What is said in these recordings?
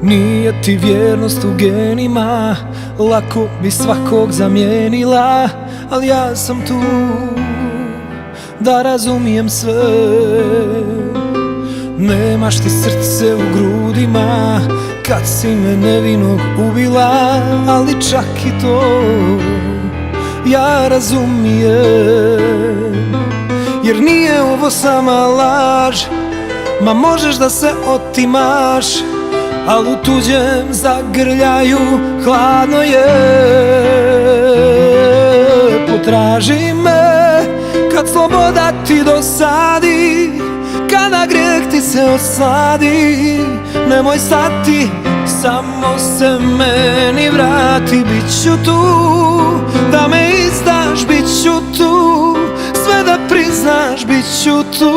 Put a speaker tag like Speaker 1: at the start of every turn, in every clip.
Speaker 1: Nije ti vjernost u genima, lako bi svakog zamijenila, ali ja sam tu da razumijem sve. Nemaš ti srce u grudima kad si me nevinog ubila, ali čak i to ja razumijem. Jer nije ovo sama laž, ma možeš da se otimaš, al u tuđem zagrljaju hladno je. Potraži me kad sloboda ti dosadi, kada grijeh ti se osladi. Nemoj stati, samo se meni vrati. Bit ću tu, da me izdaš, bit ću tu, sve da priznaš, bit ću tu,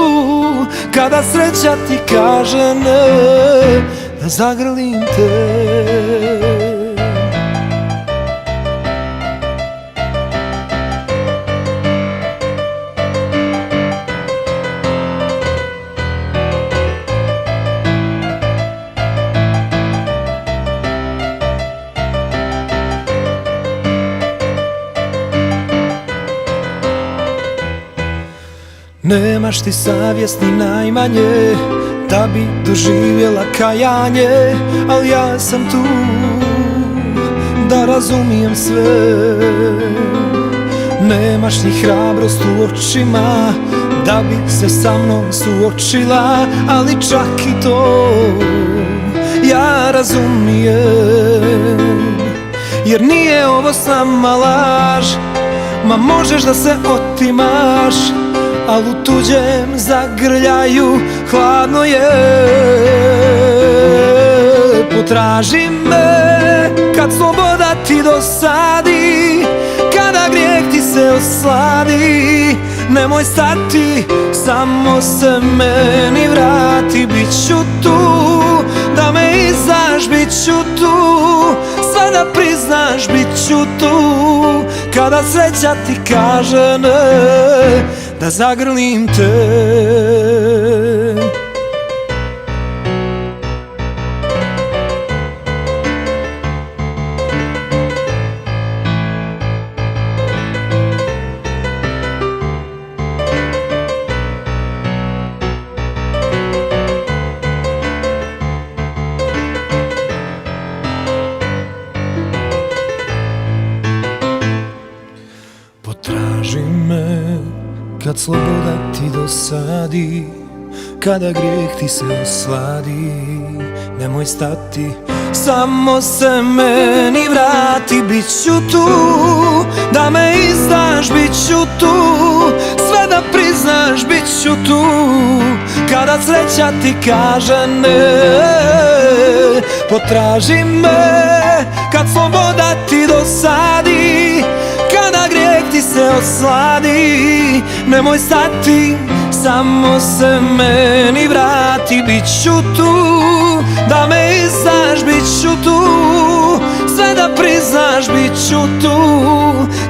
Speaker 1: kada sreća ti kaže ne, da zagrlim te. Nemaš ti savjest ni najmanje da bi doživjela kajanje, ali ja sam tu da razumijem sve. Nemaš ni hrabrost u očima da bi se sa mnom suočila, ali čak i to ja razumijem. Jer nije ovo sama laž, ma možeš da se otimaš, al u tuđem zagrljaju hladno je. Potraži me kad sloboda ti dosadi, kada grijeh ti se osladi. Nemoj stati, samo se meni vrati. Bit ću tu, da me izdaš, bit ću tu, sve da priznaš, bit ću tu, kada sreća ti kaže ne, da zagrlim te. Potraži me kad sloboda ti dosadi, kada grijeh ti se osladi. Nemoj stati, samo se meni vrati. Bit ću tu, da me izdaš, bit ću tu, sve da priznaš, bit ću tu, kada sreća ti kaže ne. Potraži me kad sloboda ti dosadi, kada grijeh ti se osladi. Nemoj stati, samo se meni vrati. Bit ću tu, da me izdaš, bit ću tu, sve da priznaš, bit ću tu,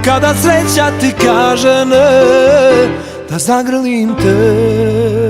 Speaker 1: kada sreća ti kaže ne, da zagrlim te.